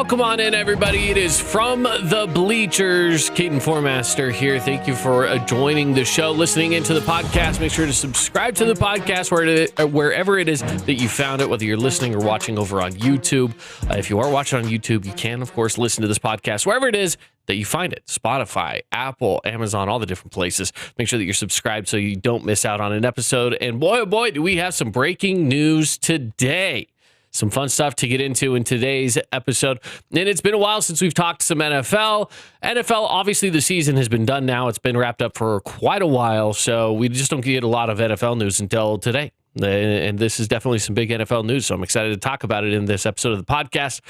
Welcome on in, everybody. It is From The Bleachers. Kaden Foremaster here. Thank you for joining the show, listening into the podcast. Make sure to subscribe to the podcast wherever it is that you found it, whether you're listening or watching over on YouTube. If you are watching on YouTube, you can, of course, listen to this podcast wherever it is that you find it. Spotify, Apple, Amazon, all the different places. Make sure that you're subscribed so you don't miss out on an episode. And boy, oh boy, do we have some breaking news today. Some fun stuff to get into in today's episode. And it's been a while since we've talked some NFL. NFL, obviously, the season has been done now. It's been wrapped up for quite a while, so we just don't get a lot of NFL news until today. And this is definitely some big NFL news, so I'm excited to talk about it in this episode of the podcast.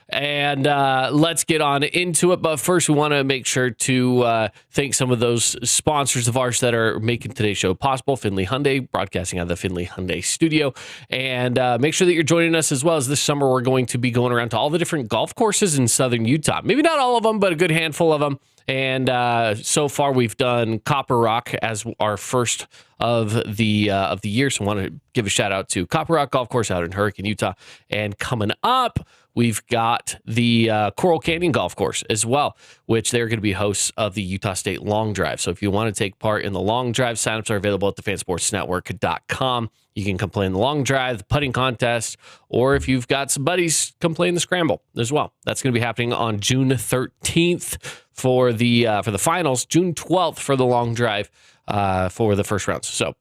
And let's get on into it. But first, we want to make sure to thank some of those sponsors of ours that are making today's show possible. Findlay Hyundai, broadcasting out of the Findlay Hyundai studio. And make sure that you're joining us as well, as this summer we're going to be going around to all the different golf courses in southern Utah. Maybe not all of them, but a good handful of them. And so far, we've done Copper Rock as our first of the year. So I want to give a shout out to Copper Rock Golf Course out in Hurricane, Utah. And coming up, we've got the Coral Canyon Golf Course as well, which they're going to be hosts of the Utah State Long Drive. So if you want to take part in the Long Drive, signups are available at thefansportsnetwork.com. You can come play in the Long Drive, the putting contest, or if you've got some buddies, come play in the Scramble as well. That's going to be happening on June 13th for the finals, June 12th for the Long Drive for the first rounds. So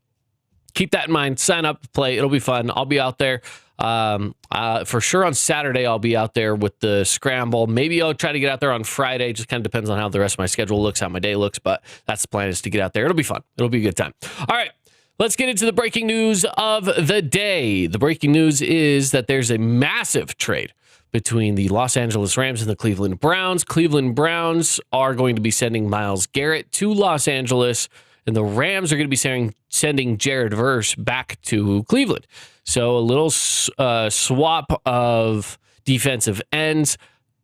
keep that in mind. Sign up, play. It'll be fun. I'll be out there. For sure on Saturday, I'll be out there with the Scramble. Maybe I'll try to get out there on Friday. Just kind of depends on how the rest of my schedule looks, how my day looks, but that's the plan, is to get out there. It'll be fun. It'll be a good time. All right, let's get into the breaking news of the day. The breaking news is that there's a massive trade between the Los Angeles Rams and the Cleveland Browns. Cleveland Browns are going to be sending Myles Garrett to Los Angeles, and the Rams are going to be sending Jared Verse back to Cleveland. So a little swap of defensive ends.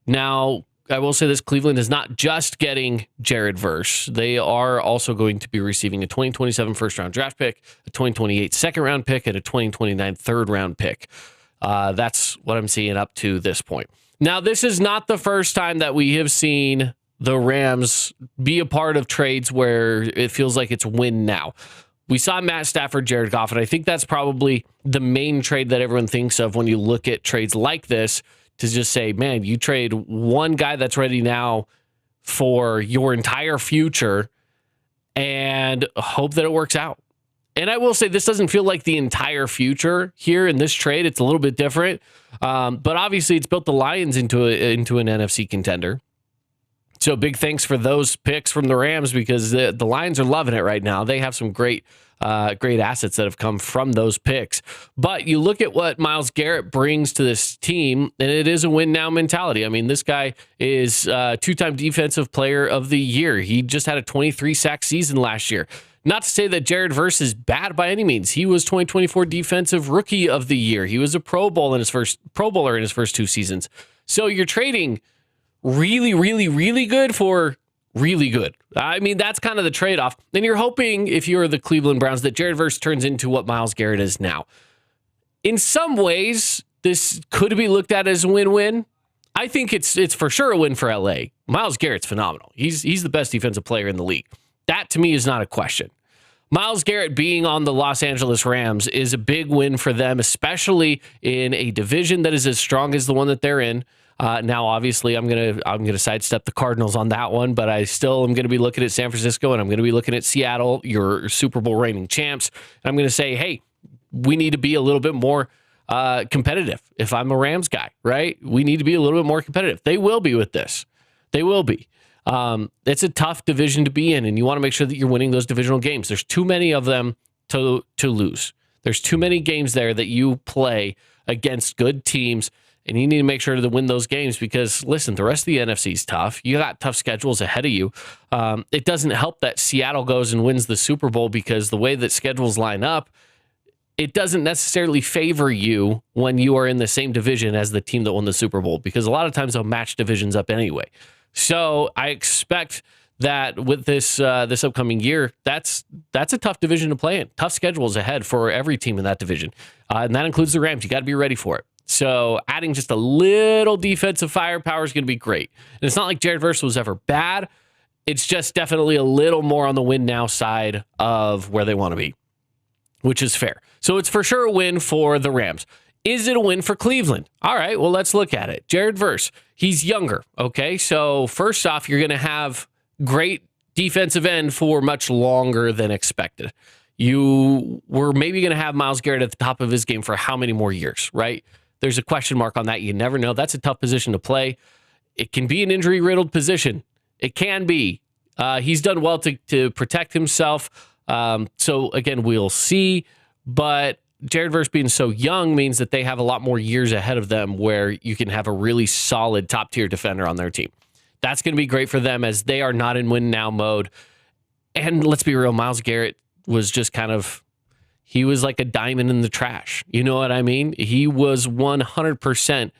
Now, I will say this, Cleveland is not just getting Jared Verse. They are also going to be receiving a 2027 first-round draft pick, a 2028 second-round pick, and a 2029 third-round pick. That's what I'm seeing up to this point. Now, this is not the first time that we have seen the Rams be a part of trades where it feels like it's win now. We saw Matt Stafford, Jared Goff, and I think that's probably the main trade that everyone thinks of when you look at trades like this, to just say, man, you trade one guy that's ready now for your entire future and hope that it works out. And I will say, this doesn't feel like the entire future here in this trade. It's a little bit different. But obviously, it's built the Lions into an NFC contender. So big thanks for those picks from the Rams, because the Lions are loving it right now. They have some great assets that have come from those picks. But you look at what Myles Garrett brings to this team, and it is a win-now mentality. I mean, this guy is two-time Defensive Player of the Year. He just had a 23-sack season last year. Not to say that Jared Verse is bad by any means. He was 2024 Defensive Rookie of the Year. He was a Pro Bowler in his first two seasons. So you're trading really, really, really good for really good. I mean, that's kind of the trade-off. And you're hoping, if you're the Cleveland Browns, that Jared Verse turns into what Myles Garrett is now. In some ways, this could be looked at as a win-win. I think it's for sure a win for LA. Myles Garrett's phenomenal. He's the best defensive player in the league. That, to me, is not a question. Myles Garrett being on the Los Angeles Rams is a big win for them, especially in a division that is as strong as the one that they're in. Now, obviously, I'm gonna sidestep the Cardinals on that one, but I still am going to be looking at San Francisco, and I'm going to be looking at Seattle, your Super Bowl reigning champs. And I'm going to say, hey, we need to be a little bit more competitive. If I'm a Rams guy, right, we need to be a little bit more competitive. They will be with this. They will be. It's a tough division to be in, and you want to make sure that you're winning those divisional games. There's too many of them to lose. There's too many games there that you play against good teams, and you need to make sure to win those games, because, listen, the rest of the NFC is tough. You got tough schedules ahead of you. It doesn't help that Seattle goes and wins the Super Bowl, because the way that schedules line up, it doesn't necessarily favor you when you are in the same division as the team that won the Super Bowl, because a lot of times they'll match divisions up anyway. So I expect that with this upcoming year, that's a tough division to play in. Tough schedules ahead for every team in that division, and that includes the Rams. You got to be ready for it. So adding just a little defensive firepower is going to be great. And it's not like Jared Verse was ever bad. It's just definitely a little more on the win now side of where they want to be, which is fair. So it's for sure a win for the Rams. Is it a win for Cleveland? All right, well, let's look at it. Jared Verse, he's younger, okay? So first off, you're going to have great defensive end for much longer than expected. You were maybe going to have Myles Garrett at the top of his game for how many more years, right? There's a question mark on that. You never know. That's a tough position to play. It can be an injury-riddled position. It can be. He's done well to protect himself. So, again, we'll see. But Jared Verse being so young means that they have a lot more years ahead of them where you can have a really solid top-tier defender on their team. That's going to be great for them as they are not in win-now mode. And let's be real, Myles Garrett was just kind of, he was like a diamond in the trash. You know what I mean? He was 100%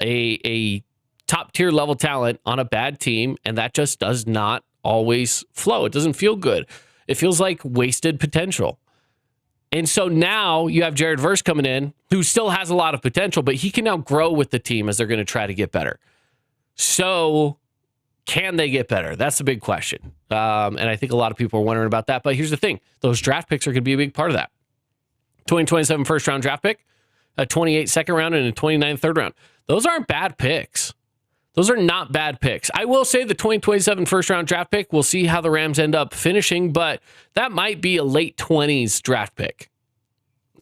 a top-tier level talent on a bad team, and that just does not always flow. It doesn't feel good. It feels like wasted potential. And so now you have Jared Verse coming in, who still has a lot of potential, but he can now grow with the team as they're going to try to get better. So can they get better? That's the big question. And I think a lot of people are wondering about that. But here's the thing. Those draft picks are going to be a big part of that. 2027 first-round draft pick, a 28 second round, and a 29 third round. Those aren't bad picks. Those are not bad picks. I will say the 2027 first-round draft pick, we'll see how the Rams end up finishing, but that might be a late 20s draft pick.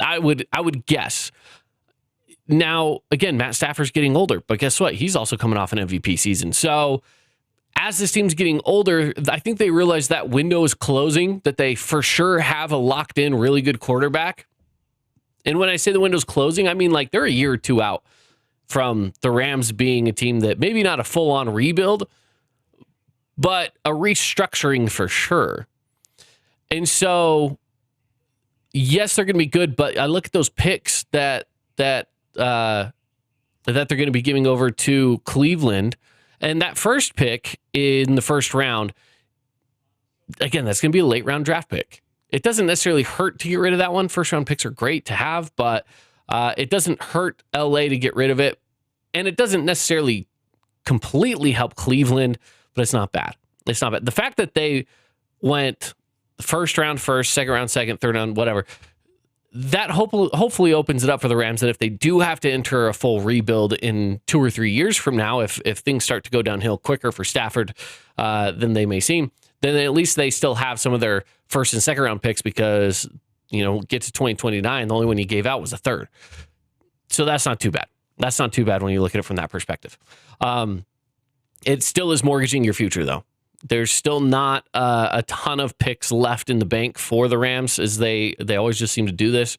I would guess. Now, again, Matt Stafford's getting older, but guess what? He's also coming off an MVP season. So as this team's getting older, I think they realize that window is closing, that they for sure have a locked-in, really good quarterback. And when I say the window's closing, I mean like they're a year or two out from the Rams being a team that maybe not a full-on rebuild, but a restructuring for sure. And so, yes, they're going to be good, but I look at those picks that they're going to be giving over to Cleveland, and that first pick in the first round, again, that's going to be a late-round draft pick. It doesn't necessarily hurt to get rid of that one. First-round picks are great to have, but it doesn't hurt LA to get rid of it. And it doesn't necessarily completely help Cleveland, but it's not bad. It's not bad. The fact that they went first round first, second round second, third round, whatever, that hopefully opens it up for the Rams that if they do have to enter a full rebuild in 2 or 3 years from now, if things start to go downhill quicker for Stafford than they may seem, then at least they still have some of their first and second round picks because, get to 2029, the only one he gave out was a third. So that's not too bad. That's not too bad when you look at it from that perspective. It still is mortgaging your future, though. There's still not a ton of picks left in the bank for the Rams, as they always just seem to do this.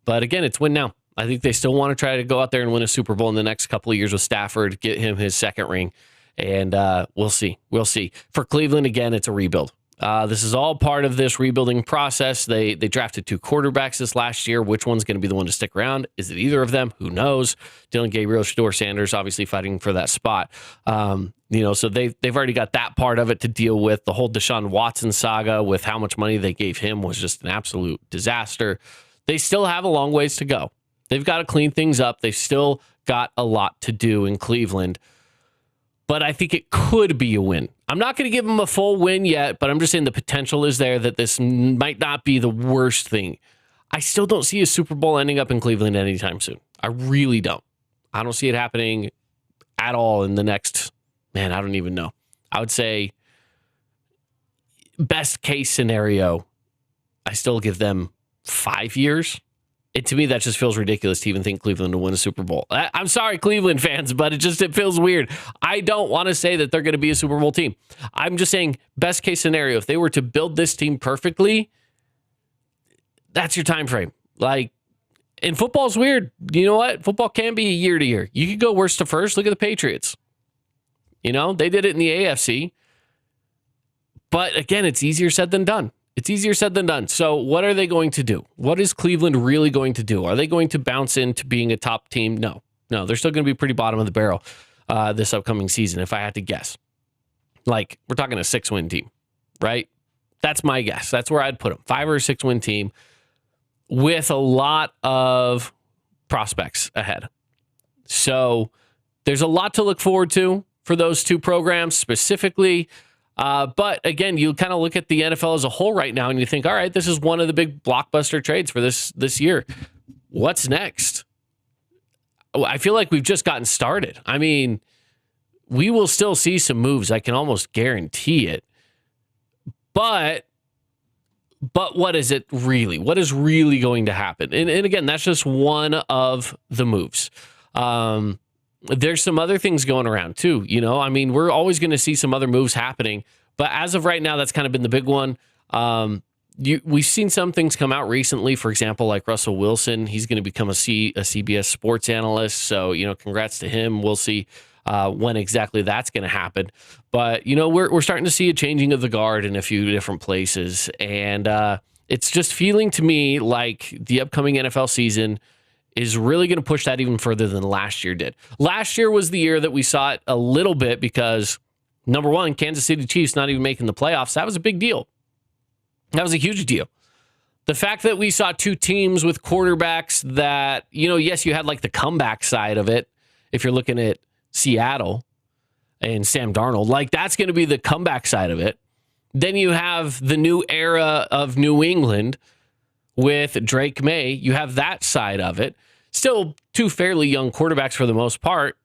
But again, it's win now. I think they still want to try to go out there and win a Super Bowl in the next couple of years with Stafford, get him his second ring, and we'll see. We'll see. For Cleveland, again, it's a rebuild. This is all part of this rebuilding process. They drafted 2 quarterbacks this last year. Which one's going to be the one to stick around? Is it either of them? Who knows? Dylan Gabriel, Shador Sanders, obviously fighting for that spot. So they've already got that part of it to deal with. The whole Deshaun Watson saga with how much money they gave him was just an absolute disaster. They still have a long ways to go. They've got to clean things up. They've still got a lot to do in Cleveland. But I think it could be a win. I'm not going to give them a full win yet, but I'm just saying the potential is there that this might not be the worst thing. I still don't see a Super Bowl ending up in Cleveland anytime soon. I really don't. I don't see it happening at all in the next, I don't even know. I would say best case scenario, I still give them 5 years. To me, that just feels ridiculous to even think Cleveland will win a Super Bowl. I'm sorry, Cleveland fans, but it feels weird. I don't want to say that they're going to be a Super Bowl team. I'm just saying best case scenario, if they were to build this team perfectly, that's your time frame. And football's weird. You know what? Football can be a year to year. You could go worst to first. Look at the Patriots. They did it in the AFC. But again, it's easier said than done. It's easier said than done. So what are they going to do? What is Cleveland really going to do? Are they going to bounce into being a top team? No, they're still going to be pretty bottom of the barrel this upcoming season, if I had to guess. We're talking a 6-win team, right? That's my guess. That's where I'd put them. 5 or 6-win team with a lot of prospects ahead. So there's a lot to look forward to for those two programs specifically. But again, you kind of look at the NFL as a whole right now and you think, all right, this is one of the big blockbuster trades for this year. What's next? I feel like we've just gotten started. I mean, we will still see some moves. I can almost guarantee it. But what is it really? What is really going to happen? And again, that's just one of the moves. There's some other things going around too. I mean, we're always going to see some other moves happening. But as of right now, that's kind of been the big one. We've seen some things come out recently. For example, like Russell Wilson, he's going to become a CBS sports analyst. So, congrats to him. We'll see when exactly that's going to happen. But, we're starting to see a changing of the guard in a few different places. And it's just feeling to me like the upcoming NFL season is really going to push that even further than last year did. Last year was the year that we saw it a little bit because, number one, Kansas City Chiefs not even making the playoffs. That was a big deal. That was a huge deal. The fact that we saw two teams with quarterbacks that, yes, you had like the comeback side of it. If you're looking at Seattle and Sam Darnold, like that's going to be the comeback side of it. Then you have the new era of New England with Drake May. You have that side of it. Still two fairly young quarterbacks for the most part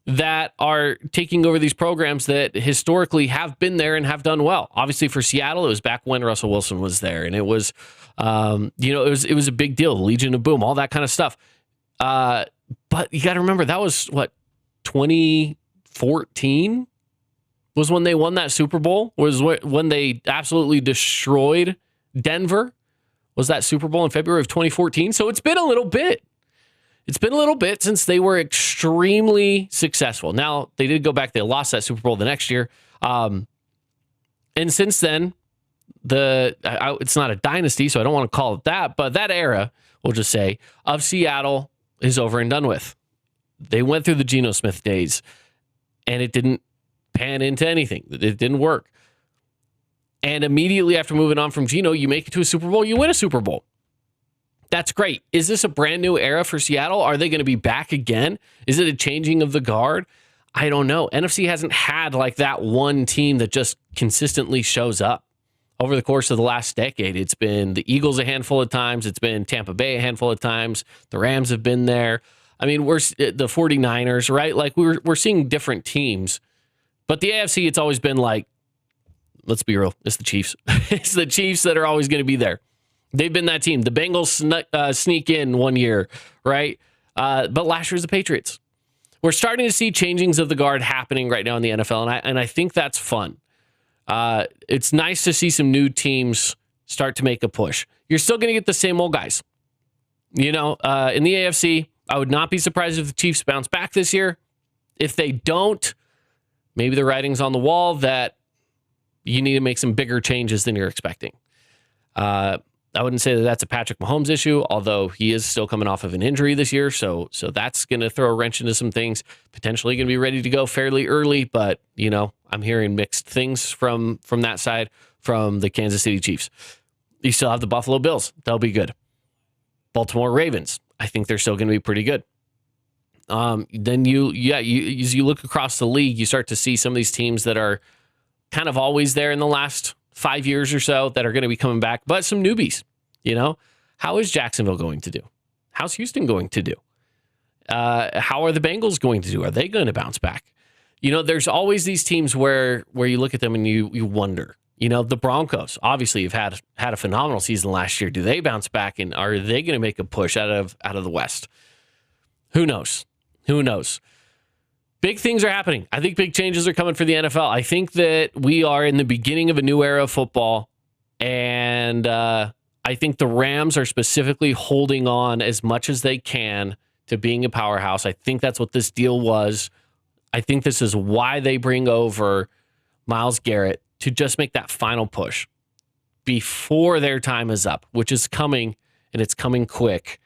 that are taking over these programs that historically have been there and have done well. Obviously for Seattle, it was back when Russell Wilson was there, and it was, it was a big deal. The Legion of Boom, all that kind of stuff. But you got to remember that was 2014 was when they won that Super Bowl. Was when they absolutely destroyed Denver. Was that Super Bowl in February of 2014? So it's been a little bit. It's been a little bit since they were extremely successful. Now, they did go back. They lost that Super Bowl the next year. And since then, it's not a dynasty, so I don't want to call it that, but that era, we'll just say, of Seattle is over and done with. They went through the Geno Smith days, and it didn't pan into anything. It didn't work. And immediately after moving on from Geno, you make it to a Super Bowl, you win a Super Bowl. That's great. Is this a brand new era for Seattle? Are they going to be back again? Is it a changing of the guard? I don't know. NFC hasn't had like that one team that just consistently shows up over the course of the last decade. It's been the Eagles a handful of times. It's been Tampa Bay a handful of times. The Rams have been there. I mean, we're the 49ers, right? Like we're seeing different teams. But the AFC, it's always been like, let's be real, it's the Chiefs. It's the Chiefs that are always going to be there. They've been that team. The Bengals sneak in one year, right? But last year was the Patriots. We're starting to see changings of the guard happening right now in the NFL, and I think that's fun. It's nice to see some new teams start to make a push. You're still going to get the same old guys. In the AFC, I would not be surprised if the Chiefs bounce back this year. If they don't, maybe the writing's on the wall that you need to make some bigger changes than you're expecting. I wouldn't say that that's a Patrick Mahomes issue, although he is still coming off of an injury this year. So that's going to throw a wrench into some things. Potentially going to be ready to go fairly early, but I'm hearing mixed things from that side, from the Kansas City Chiefs. You still have the Buffalo Bills. They'll be good. Baltimore Ravens. I think they're still going to be pretty good. Then as you look across the league, you start to see some of these teams that are kind of always there in the last 5 years or so that are going to be coming back, but some newbies. How is Jacksonville going to do? How's Houston going to do? How are the Bengals going to do? Are they going to bounce back? There's always these teams where you look at them and you wonder. The Broncos obviously have had a phenomenal season last year. Do they bounce back, and are they going to make a push out of the West? Who knows? Big things are happening. I think big changes are coming for the NFL. I think that we are in the beginning of a new era of football, and I think the Rams are specifically holding on as much as they can to being a powerhouse. I think that's what this deal was. I think this is why they bring over Myles Garrett, to just make that final push before their time is up, which is coming, and it's coming quick,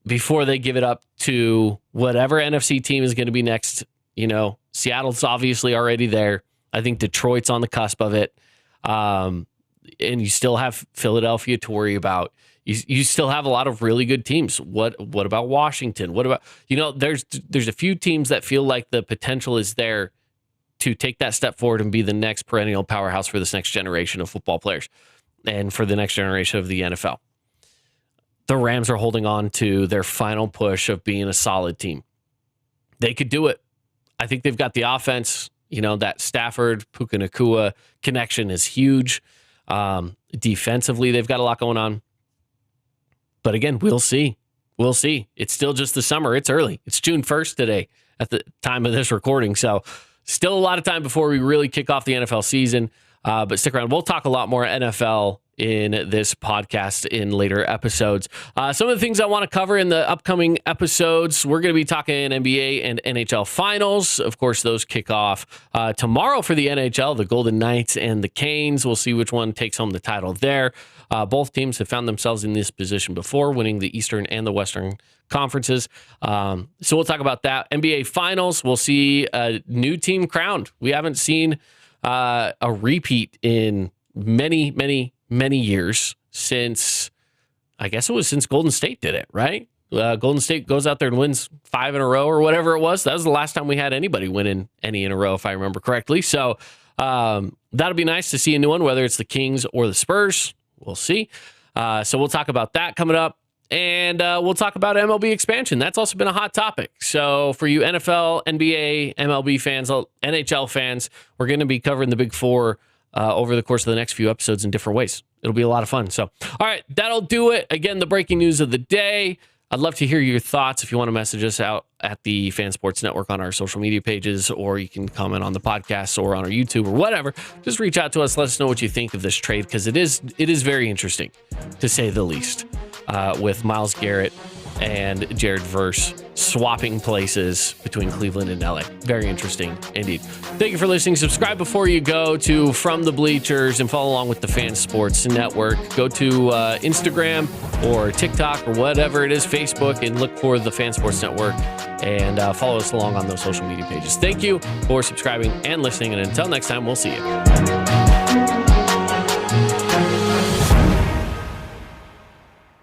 before they give it up to whatever NFC team is going to be next. Seattle's obviously already there. I think Detroit's on the cusp of it. And you still have Philadelphia to worry about. You still have a lot of really good teams. What about Washington? What about, there's a few teams that feel like the potential is there to take that step forward and be the next perennial powerhouse for this next generation of football players and for the next generation of the NFL. The Rams are holding on to their final push of being a solid team. They could do it. I think they've got the offense. That Stafford-Puka Nacua connection is huge. Defensively, they've got a lot going on. But again, we'll see. We'll see. It's still just the summer. It's early. It's June 1st today at the time of this recording. So still a lot of time before we really kick off the NFL season. But stick around. We'll talk a lot more NFL in this podcast in later episodes. Some of the things I want to cover in the upcoming episodes, we're going to be talking NBA and NHL finals. Of course, those kick off tomorrow for the NHL, the Golden Knights and the Canes. We'll see which one takes home the title there. Both teams have found themselves in this position before, winning the Eastern and the Western conferences. So we'll talk about that. NBA finals, we'll see a new team crowned. We haven't seen a repeat in many years since, I guess it was since Golden State did it, right? Golden State goes out there and wins 5 in a row or whatever it was. That was the last time we had anybody winning any in a row, if I remember correctly. So that'll be nice to see a new one, whether it's the Kings or the Spurs. We'll see. So we'll talk about that coming up. And we'll talk about MLB expansion. That's also been a hot topic. So for you NFL, NBA, MLB fans, NHL fans, we're going to be covering the Big Four over the course of the next few episodes in different ways. It'll be a lot of fun. So, all right, that'll do it. Again, the breaking news of the day. I'd love to hear your thoughts. If you want to message us out at the Fan Sports Network on our social media pages, or you can comment on the podcast or on our YouTube or whatever, just reach out to us. Let us know what you think of this trade, because it is very interesting, to say the least, with Myles Garrett and Jared Verse swapping places between Cleveland and LA. Very interesting indeed. Thank you for listening. Subscribe before you go to From The Bleachers and follow along with the Fan Sports Network. Go to Instagram or TikTok or whatever it is, Facebook, and look for the Fan Sports Network and follow us along on those social media pages. Thank you for subscribing and listening. And until next time, we'll see you.